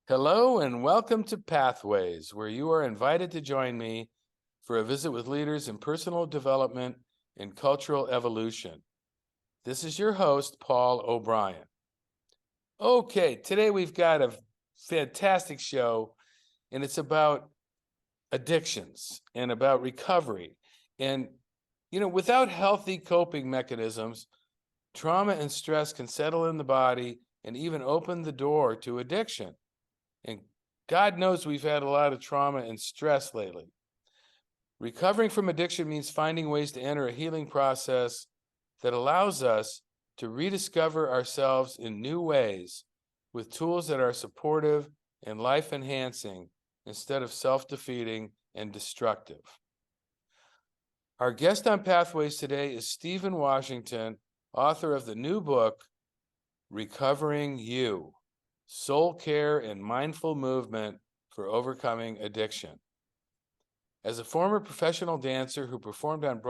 Hello and welcome to Pathways, where you are invited to join me for a visit with leaders in personal development and cultural evolution. This is your host, Paul O'Brien. Okay, today we've got a fantastic show, and it's about addictions and about recovery. And, without healthy coping mechanisms, trauma and stress can settle in the body and even open the door to addiction. And God knows we've had a lot of trauma and stress lately. Recovering from addiction means finding ways to enter a healing process that allows us to rediscover ourselves in new ways with tools that are supportive and life enhancing instead of self-defeating and destructive. Our guest on Pathways today is Stephen Washington, author of the new book, Recovering You: Soul Care and Mindful Movement for Overcoming Addiction. As a former professional dancer who performed on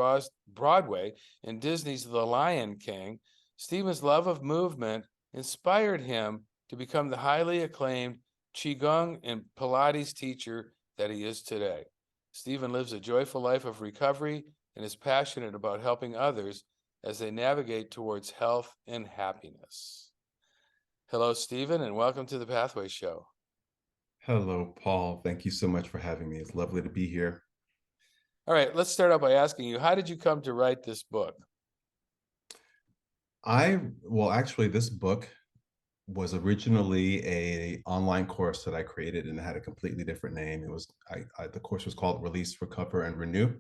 Broadway in Disney's The Lion King, Stephen's love of movement inspired him to become the highly acclaimed Qigong and Pilates teacher that he is today. Stephen lives a joyful life of recovery and is passionate about helping others as they navigate towards health and happiness. Hello, Stephen, and welcome to the Pathway Show. Hello, Paul. Thank you so much for having me. It's lovely to be here. All right, let's start out by asking you, how did you come to write this book? Actually, this book was originally a online course that I created, and it had a completely different name. The course was called Release, Recover, and Renew.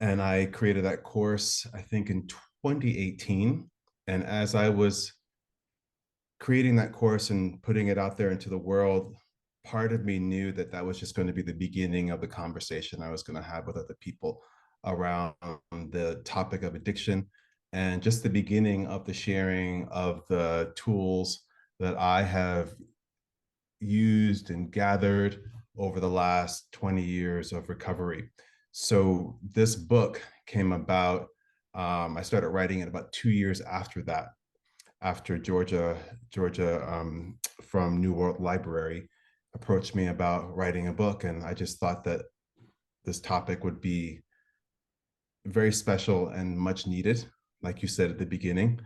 And I created that course, I think, in 2018. And as I was creating that course and putting it out there into the world, part of me knew that that was just going to be the beginning of the conversation I was going to have with other people around the topic of addiction, and just the beginning of the sharing of the tools that I have used and gathered over the last 20 years of recovery. So this book came about. I started writing it about 2 years after that, after Georgia from New World Library approached me about writing a book. And I just thought that this topic would be very special and much needed. Like you said at the beginning,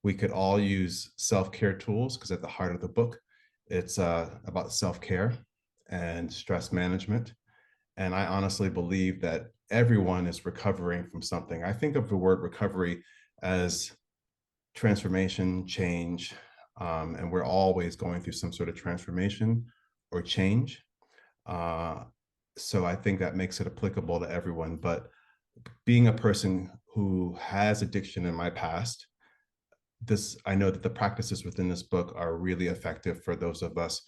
we could all use self-care tools, because at the heart of the book, it's about self-care and stress management. And I honestly believe that everyone is recovering from something. I think of the word recovery as transformation, change, and we're always going through some sort of transformation or change. So I think that makes it applicable to everyone. But being a person who has addiction in my past, I know that the practices within this book are really effective for those of us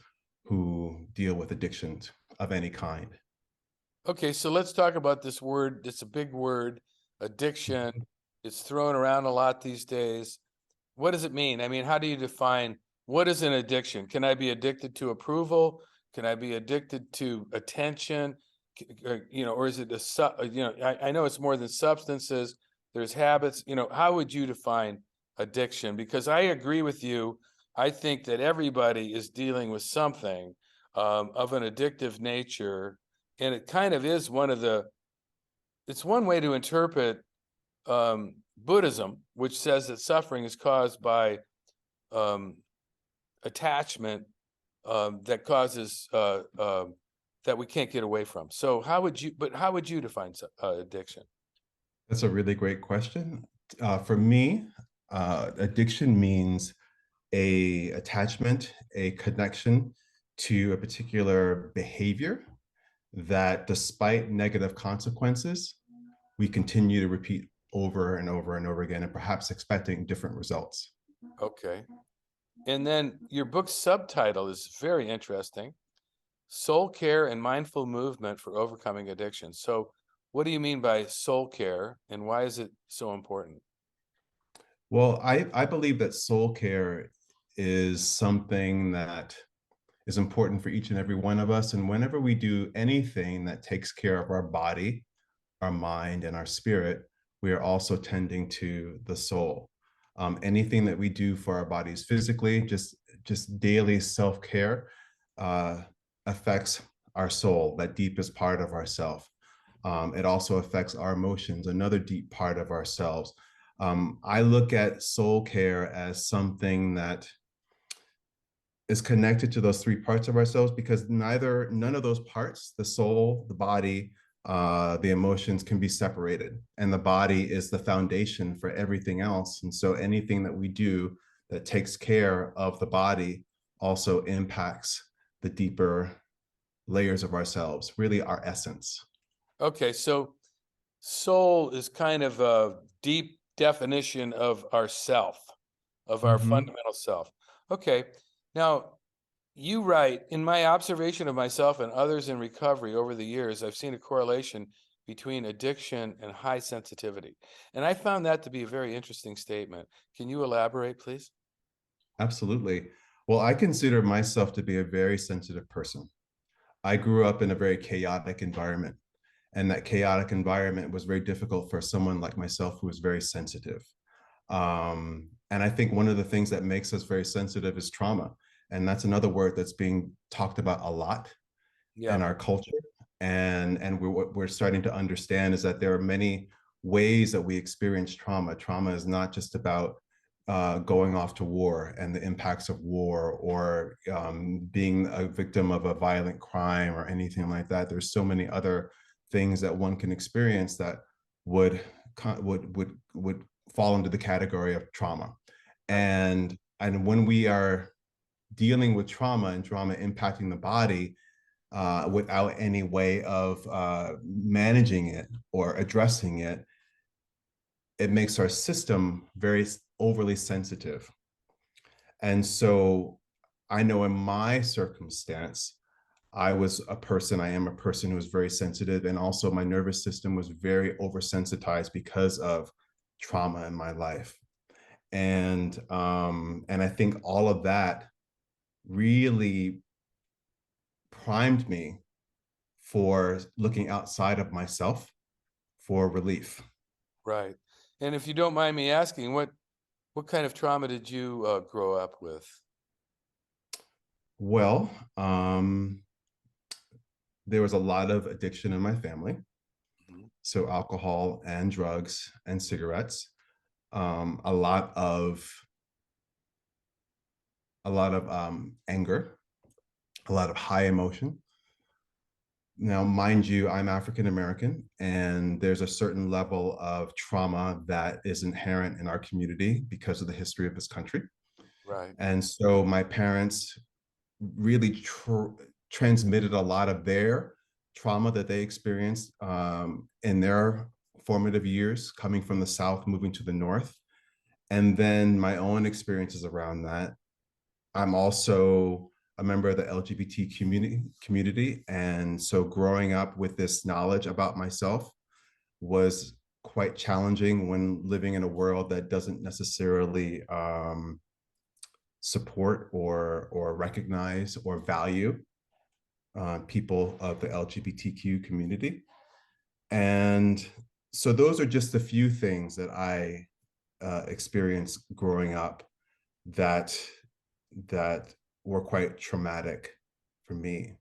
who deal with addictions of any kind. Okay, so let's talk about this word. It's a big word, addiction. It's thrown around a lot these days. What does it mean? I mean, how do you define what is an addiction? Can I be addicted to approval? Can I be addicted to attention? Or is it I know it's more than substances. There's habits. How would you define addiction? Because I agree with you. I think that everybody is dealing with something of an addictive nature, and it kind of is it's one way to interpret Buddhism, which says that suffering is caused by attachment that causes that we can't get away from. So how would you define addiction? That's a really great question. For me, addiction means a attachment, a connection to a particular behavior that, despite negative consequences, we continue to repeat over and over and over again, and perhaps expecting different results. Okay. And then your book's subtitle is very interesting: Soul Care and Mindful Movement for Overcoming Addiction. So what do you mean by soul care, and why is it so important? Well, I believe that soul care is something that is important for each and every one of us. And whenever we do anything that takes care of our body, our mind, and our spirit, we are also tending to the soul. Anything that we do for our bodies physically, just daily self-care, uh, affects our soul, that deepest part of ourself. It also affects our emotions, another deep part of ourselves. I look at soul care as something that is connected to those three parts of ourselves, because none of those parts, the soul, the body, the emotions, can be separated. And the body is the foundation for everything else. And so anything that we do that takes care of the body also impacts the deeper layers of ourselves, really our essence. Okay, so soul is kind of a deep definition of ourself, of our Mm-hmm. fundamental self. Okay, now you write, in my observation of myself and others in recovery over the years, I've seen a correlation between addiction and high sensitivity. And I found that to be a very interesting statement. Can you elaborate, please? Absolutely. Well, I consider myself to be a very sensitive person. I grew up in a very chaotic environment, and that chaotic environment was very difficult for someone like myself who was very sensitive. And I think one of the things that makes us very sensitive is trauma. And that's another word that's being talked about a lot in Yeah, our culture. And what we're starting to understand is that there are many ways that we experience trauma. Trauma is not just about going off to war and the impacts of war, or being a victim of a violent crime or anything like that. There's so many other things that one can experience that would would fall into the category of trauma. right, And when we are dealing with trauma and trauma impacting the body, without any way of managing it or addressing it, it makes our system very overly sensitive. And so I know in my circumstance, I am a person who was very sensitive. And also my nervous system was very oversensitized because of trauma in my life. And I think all of that really primed me for looking outside of myself for relief. right. And if you don't mind me asking, what kind of trauma did you grow up with? Well, there was a lot of addiction in my family. Mhm. So alcohol and drugs and cigarettes, a lot of anger, a lot of high emotion. Now, mind you, I'm African American, and there's a certain level of trauma that is inherent in our community because of the history of this country. Right, And so my parents really transmitted a lot of their trauma that they experienced in their formative years, coming from the South, moving to the North, and then my own experiences around that. I'm also a member of the LGBT community, and so growing up with this knowledge about myself was quite challenging when living in a world that doesn't necessarily support or recognize or value people of the LGBTQ community. And so those are just a few things that I experienced growing up that that were quite traumatic for me.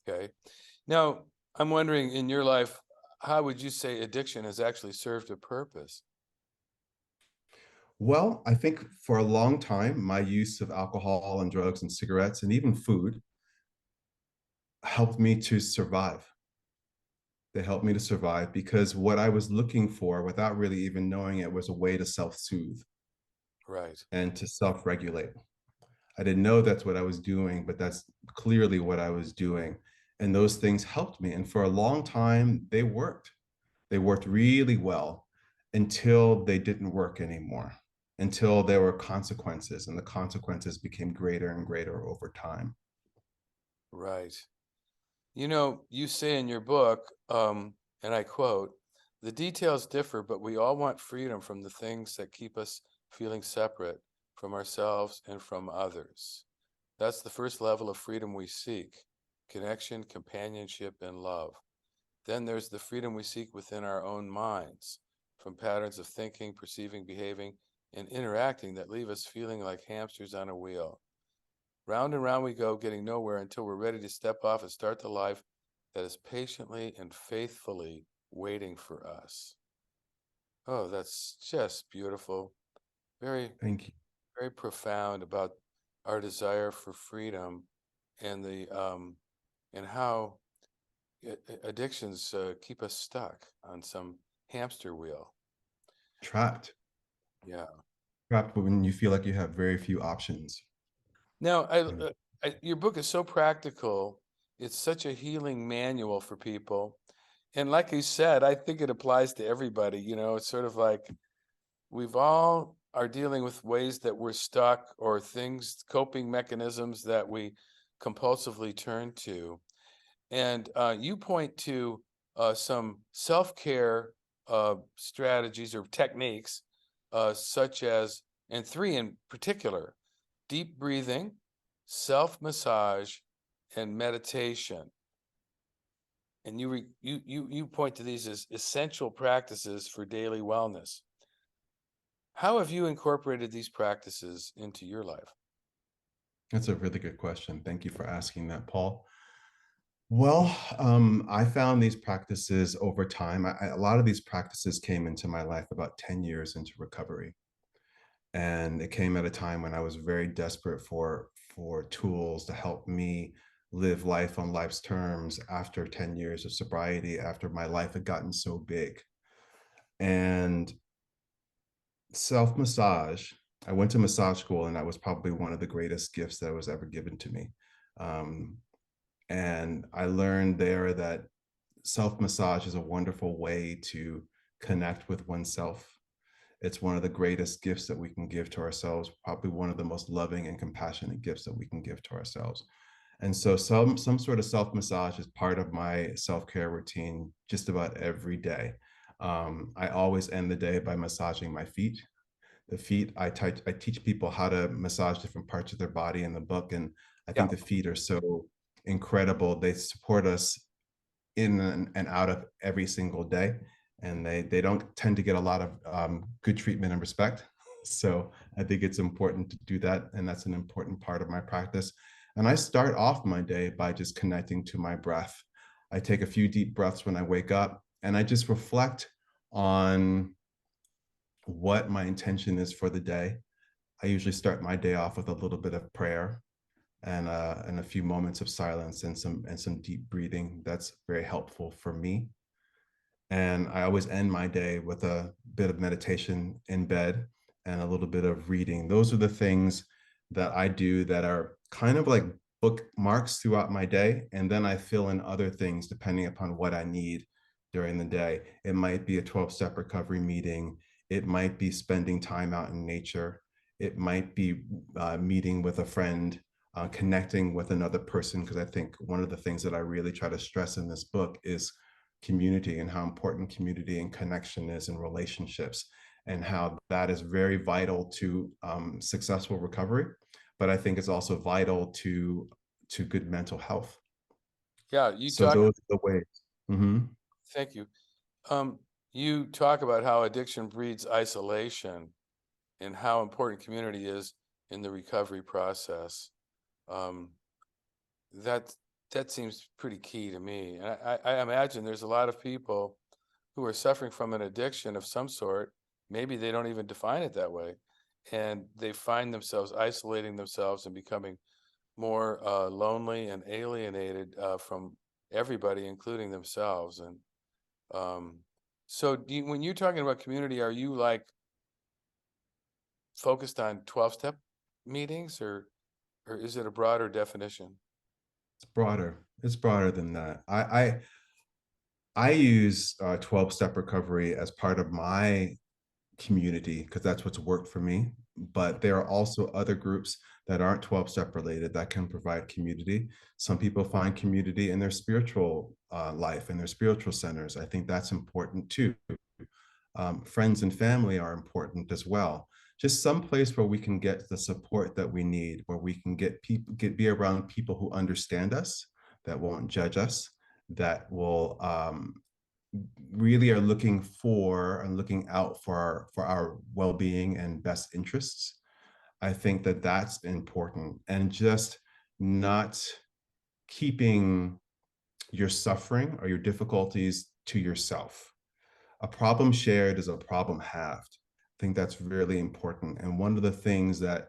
okay. Now, I'm wondering, in your life, how would you say addiction has actually served a purpose? Well, I think for a long time, my use of alcohol and drugs and cigarettes and even food helped me to survive. They helped me to survive because what I was looking for, without really even knowing it, was a way to self soothe Right, and to self regulate. I didn't know that's what I was doing, but that's clearly what I was doing. And those things helped me. And for a long time, they worked. They worked really well until they didn't work anymore, until there were consequences, and the consequences became greater and greater over time. right. You know, you say in your book, and I quote, the details differ, but we all want freedom from the things that keep us feeling separate from ourselves and from others. That's the first level of freedom we seek: connection, companionship, and love. Then there's the freedom we seek within our own minds, from patterns of thinking, perceiving, behaving, and interacting that leave us feeling like hamsters on a wheel. Round and round we go, getting nowhere until we're ready to step off and start the life that is patiently and faithfully waiting for us. Oh, that's just beautiful. Very, Thank you. very profound about our desire for freedom and and how addictions keep us stuck on some hamster wheel. Trapped. Yeah. Trapped when you feel like you have very few options. Now, Yeah. your book is so practical. It's such a healing manual for people. And like you said, I think it applies to everybody. It's sort of like we've all are dealing with ways that we're stuck or things, coping mechanisms that we compulsively turn to. And you point to some self-care strategies or techniques, such as, and three in particular: deep breathing, self-massage, and meditation. And you point to these as essential practices for daily wellness. How have you incorporated these practices into your life? That's a really good question. Thank you for asking that, Paul. Well, I found these practices over time. A lot of these practices came into my life about 10 years into recovery. And it came at a time when I was very desperate for tools to help me live life on life's terms after 10 years of sobriety, after my life had gotten so big. And self-massage, I went to massage school, and that was probably one of the greatest gifts that was ever given to me. Um, and I learned there that self-massage is a wonderful way to connect with oneself. It's one of the greatest gifts that we can give to ourselves, probably one of the most loving and compassionate gifts that we can give to ourselves. And so some sort of self-massage is part of my self-care routine just about every day. I always end the day by massaging my feet. The feet, I teach people how to massage different parts of their body in the book, and I Yeah. think the feet are so incredible. They support us in and out of every single day, and they don't tend to get a lot of good treatment and respect. So I think it's important to do that, and that's an important part of my practice. And I start off my day by just connecting to my breath. I take a few deep breaths when I wake up, and I just reflect on what my intention is for the day. I usually start my day off with a little bit of prayer and a few moments of silence and some deep breathing. That's very helpful for me. And I always end my day with a bit of meditation in bed and a little bit of reading. Those are the things that I do that are kind of like bookmarks throughout my day. And then I fill in other things depending upon what I need during the day. It might be a 12-step recovery meeting. It might be spending time out in nature. It might be meeting with a friend, connecting with another person. Because I think one of the things that I really try to stress in this book is community, and how important community and connection is in relationships, and how that is very vital to successful recovery, but I think it's also vital to good mental health. Yeah, you So talk. those are the ways. Mhm. Thank you. Um, you talk about how addiction breeds isolation and how important community is in the recovery process. Um, that that seems pretty key to me. And I imagine there's a lot of people who are suffering from an addiction of some sort. Maybe they don't even define it that way, and they find themselves isolating themselves and becoming more lonely and alienated from everybody, including themselves. And um, so, when you're talking about community, are you like focused on 12-step meetings, or is it a broader definition? It's broader than that. I use 12-step recovery as part of my community because that's what's worked for me. But there are also other groups that aren't 12-step related that can provide community. Some people find community in their spiritual life, in their spiritual centers. I think that's important too. Friends and family are important as well. Just some place where we can get the support that we need, where we can be around people who understand us, that won't judge us, that will really are looking for and looking out for our well-being and best interests. I think that that's important, and just not keeping your suffering or your difficulties to yourself. A problem shared is a problem halved. I think that's really important. And one of the things that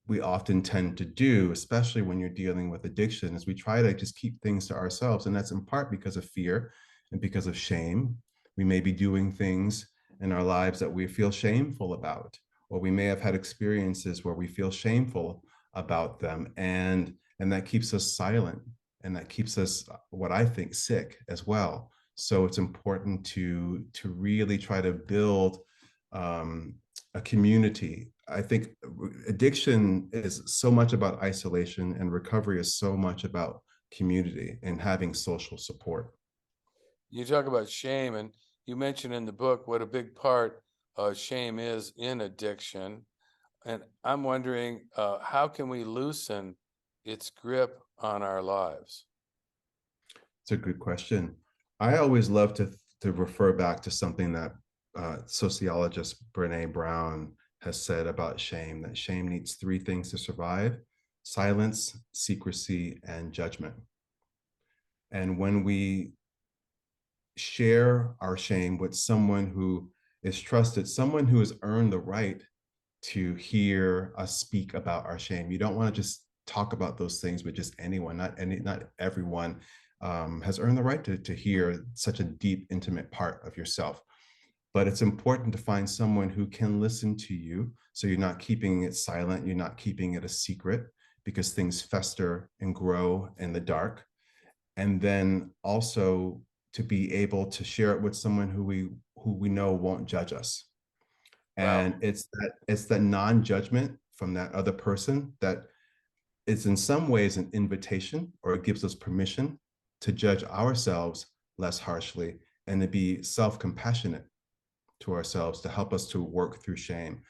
we often tend to do, especially when you're dealing with addiction, is we try to just keep things to ourselves. And that's in part because of fear and because of shame. We may be doing things in our lives that we feel shameful about, or we may have had experiences where we feel shameful about them. And that keeps us silent, and that keeps us, what I think, sick as well. So it's important to really try to build a community. I think addiction is so much about isolation, and recovery is so much about community and having social support. You talk about shame, and you mentioned in the book what a big part shame is in addiction. And I'm wondering, how can we loosen its grip on our lives? It's a good question. I always love to refer back to something that sociologist Brene Brown has said about shame, that shame needs three things to survive: silence, secrecy, and judgment. And when we share our shame with someone who is trusted, someone who has earned the right to hear us speak about our shame. You don't want to just talk about those things with just anyone. Not everyone has earned the right to hear such a deep, intimate part of yourself. But it's important to find someone who can listen to you, so you're not keeping it silent, you're not keeping it a secret, because things fester and grow in the dark. And then also to be able to share it with someone who we know won't judge us. Wow. And it's that non-judgment from that other person that is in some ways an invitation, or it gives us permission to judge ourselves less harshly, and to be self-compassionate to ourselves, to help us to work through shame.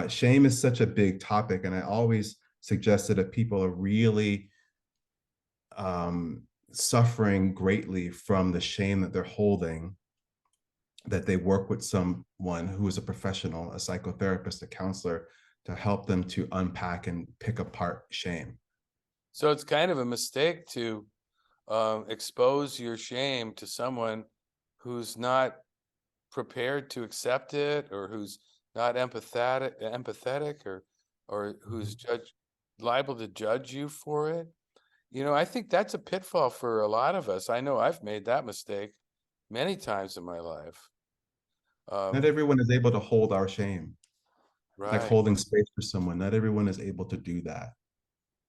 Shame is such a big topic, and I always suggest that if people are really suffering greatly from the shame that they're holding, that they work with someone who is a professional, a psychotherapist, a counselor, to help them to unpack and pick apart shame. So it's kind of a mistake to expose your shame to someone who's not prepared to accept it, or who's not empathetic, or who's liable to judge you for it. I think that's a pitfall for a lot of us. I know I've made that mistake many times in my life. Not Um, everyone is able to hold our shame, like right, holding space for someone. Not everyone is able to do that.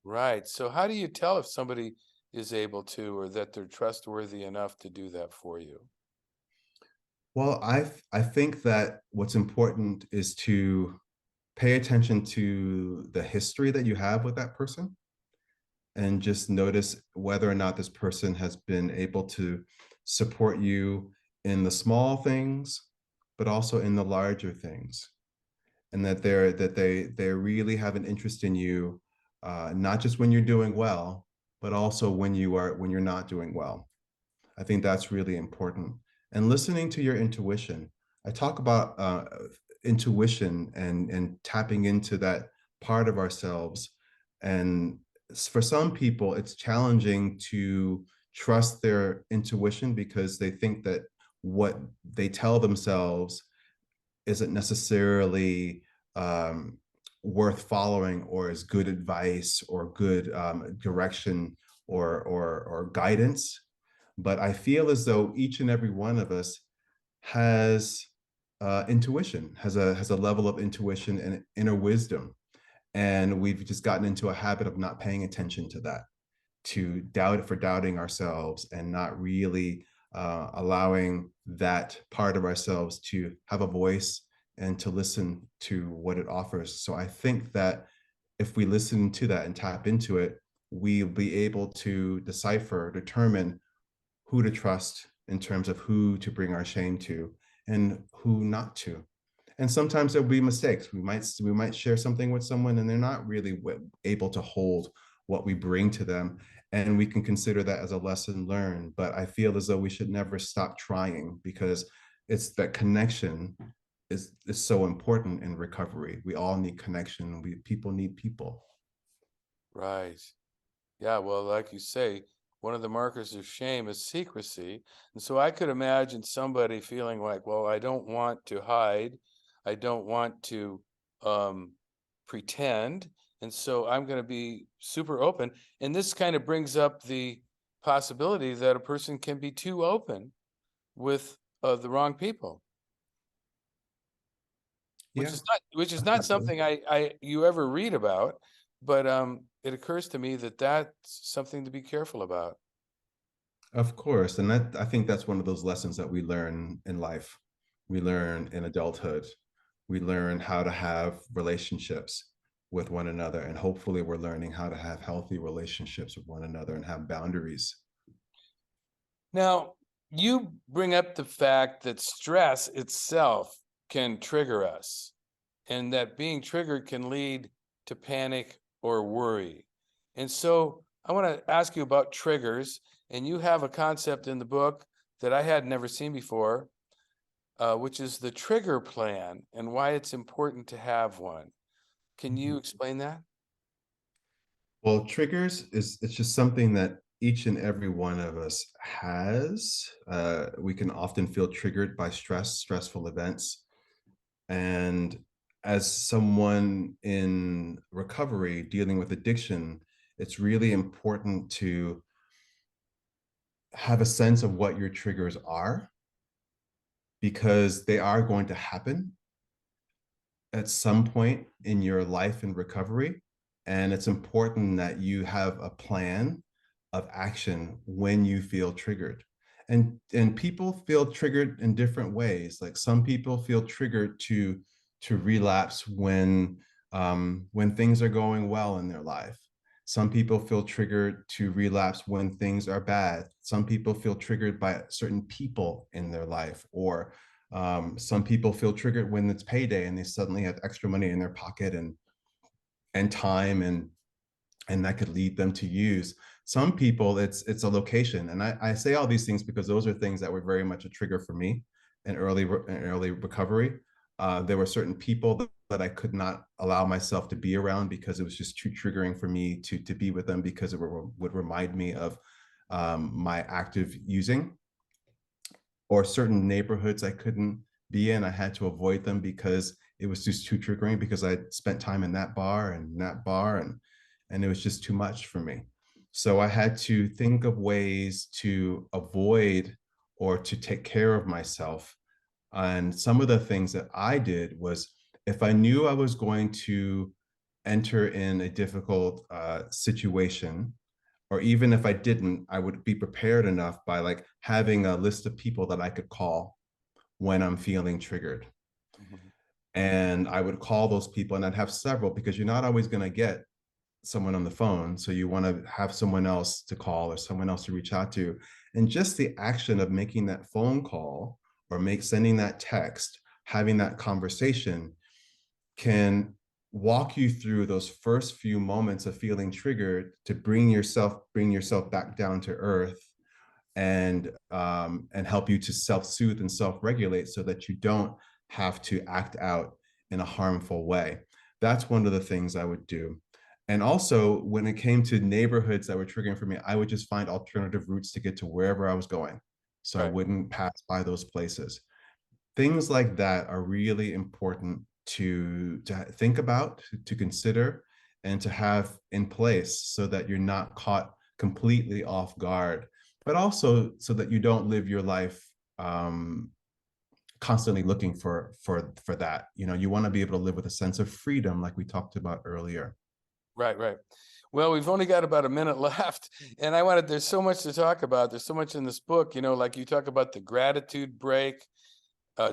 right. So how do you tell if somebody is able to, or that they're trustworthy enough to do that for you? Well, I think that what's important is to pay attention to the history that you have with that person, and just notice whether or not this person has been able to support you in the small things, but also in the larger things, and that they really have an interest in you, not just when you're doing well, but also when you're not doing well. I think that's really important. And listening to your intuition. I talk about intuition and tapping into that part of ourselves. And for some people, it's challenging to trust their intuition, because they think that what they tell themselves isn't necessarily um, worth following, or is good advice, or good direction, or guidance. But I feel as though each and every one of us has intuition, has a level of intuition and inner wisdom, and we've just gotten into a habit of not paying attention to that, to doubt for doubting ourselves, and not really allowing that part of ourselves to have a voice and to listen to what it offers. So I think that if we listen to that and tap into it, we'll be able to determine who to trust in terms of who to bring our shame to and who not to. And sometimes there'll be mistakes. We might share something with someone and they're not really able to hold what we bring to them, and we can consider that as a lesson learned. But I feel as though we should never stop trying, because it's that connection is so important in recovery. We all need connection. People need people. Right. Yeah, well, like you say, one of the markers of shame is secrecy. And so I could imagine somebody feeling like, well, I don't want to hide. I don't want to um, pretend. And so I'm going to be super open. And this kind of brings up the possibility that a person can be too open with the wrong people, Yeah, which is not definitely. something I you ever read about, but it occurs to me that that's something to be careful about. Of course. And that, I think that's one of those lessons that we learn in life. We learn in adulthood. We learn how to have relationships with one another. And hopefully we're learning how to have healthy relationships with one another and have boundaries. Now, you bring up the fact that stress itself can trigger us, and that being triggered can lead to panic or worry. And so I want to ask you about triggers, and you have a concept in the book that I had never seen before, which is the trigger plan and why it's important to have one. Can you Mhm. explain that? Well, triggers is it's just something that each and every one of us has. We can often feel triggered by stressful events. And as someone in recovery dealing with addiction, it's really important to have a sense of what your triggers are because they are going to happen at some point in your life in recovery. And it's important that you have a plan of action when you feel triggered. And people feel triggered in different ways. Like some people feel triggered to relapse when things are going well in their life. Some people feel triggered to relapse when things are bad. Some people feel triggered by certain people in their life, or some people feel triggered when it's payday and they suddenly have extra money in their pocket and time, and that could lead them to use. Some people, it's a location, and I say all these things because those are things that were very much a trigger for me in early recovery. There were certain people that I could not allow myself to be around because it was just too triggering for me to be with them because it would remind me of my active using, or certain neighborhoods I couldn't be in. I had to avoid them because it was just too triggering because I spent time in that bar and that bar, and it was just too much for me. So I had to think of ways to avoid or to take care of myself. And some of the things that I did was, if I knew I was going to enter in a difficult situation, or even if I didn't, I would be prepared enough by like having a list of people that I could call when I'm feeling triggered. Mhm. And I would call those people, and I'd have several because you're not always going to get someone on the phone. So you want to have someone else to call or someone else to reach out to. And just the action of making that phone call or sending that text, having that conversation can walk you through those first few moments of feeling triggered to bring yourself back down to earth, and help you to self-soothe and self-regulate so that you don't have to act out in a harmful way. That's one of the things I would do. And also, when it came to neighborhoods that were triggering for me, I would just find alternative routes to get to wherever I was going, so I Right. wouldn't pass by those places. Things like that are really important to think about, to consider, and to have in place so that you're not caught completely off guard, but also so that you don't live your life constantly looking for that. You want to be able to live with a sense of freedom, like we talked about earlier. Right, right. Well, we've only got about a minute left, and there's so much to talk about. There's so much in this book, like you talk about the gratitude break,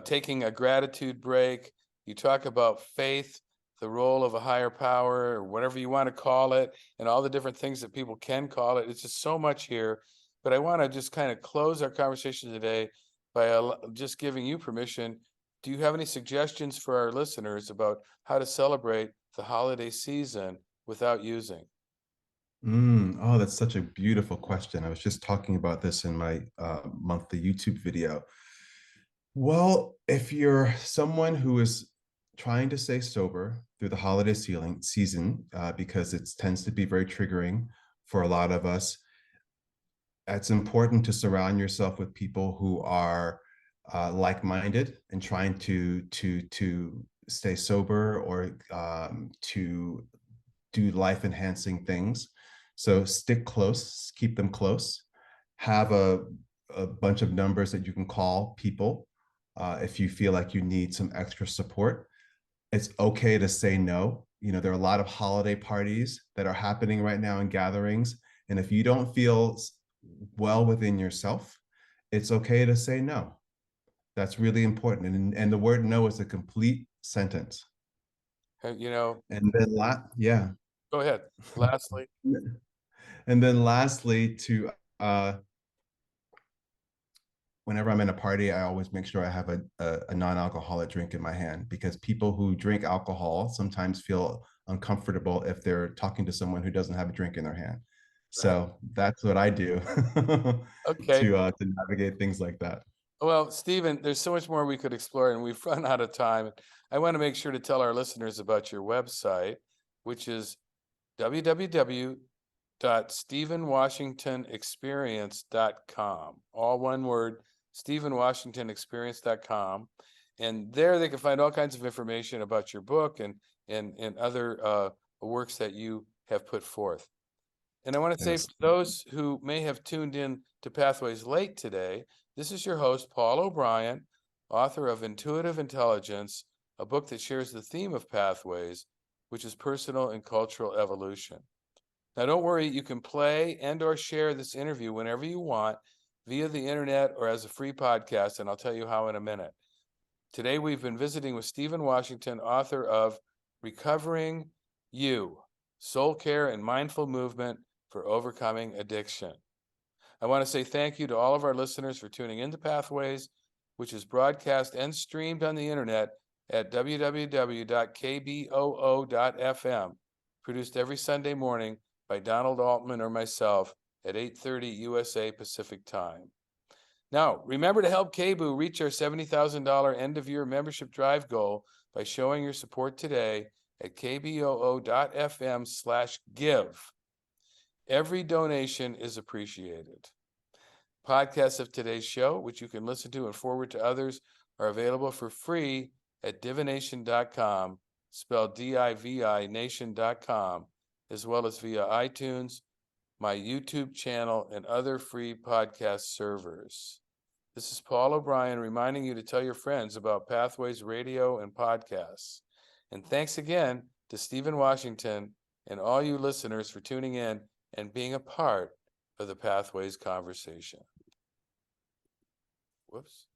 taking a gratitude break. You talk about faith, the role of a higher power, or whatever you want to call it, and all the different things that people can call it. It's just so much here. But I want to just kind of close our conversation today by just giving you permission. Do you have any suggestions for our listeners about how to celebrate the holiday season without using? Oh, that's such a beautiful question. I was just talking about this in my monthly YouTube video. Well, if you're someone who is trying to stay sober through the holiday season, because it tends to be very triggering for a lot of us, it's important to surround yourself with people who are like-minded and trying to stay sober or to do life-enhancing things. So stick close, keep them close, have a bunch of numbers that you can call people if you feel like you need some extra support. It's okay to say no. You know, there are a lot of holiday parties that are happening right now and gatherings. And if you don't feel well within yourself, it's okay to say no. That's really important. And the word no is a complete sentence. You know, And then yeah. go ahead. Lastly, And then lastly, to whenever I'm in a party, I always make sure I have a non-alcoholic drink in my hand, because people who drink alcohol sometimes feel uncomfortable if they're talking to someone who doesn't have a drink in their hand. right? So that's what I do Okay. to navigate things like that. Well, Stephen, there's so much more we could explore, and we've run out of time. I want to make sure to tell our listeners about your website, which is www.stephenwashingtonexperience.com. All one word, stephenwashingtonexperience.com. And there they can find all kinds of information about your book and other works that you have put forth. And I want to say, Yes. for those who may have tuned in to Pathways late today, this is your host, Paul O'Brien, author of Intuitive Intelligence, a book that shares the theme of pathways, which is personal and cultural evolution. Now, don't worry, you can play and or share this interview whenever you want via the internet or as a free podcast, and I'll tell you how in a minute. Today, we've been visiting with Stephen Washington, author of Recovering You, Soul Care and Mindful Movement for Overcoming Addiction. I want to say thank you to all of our listeners for tuning into Pathways, which is broadcast and streamed on the internet at www.kboo.fm, produced every Sunday morning by Donald Altman or myself at 8:30 USA Pacific Time. Now, remember to help KBOO reach our $70,000 end-of-year membership drive goal by showing your support today at kboo.fm/give. Every donation is appreciated. Podcasts of today's show, which you can listen to and forward to others, are available for free at divination.com, spelled DIVI nation.com, as well as via iTunes, my YouTube channel, and other free podcast servers. This is Paul O'Brien reminding you to tell your friends about Pathways Radio and podcasts. And thanks again to Stephen Washington and all you listeners for tuning in and being a part of the Pathways conversation. Whoops.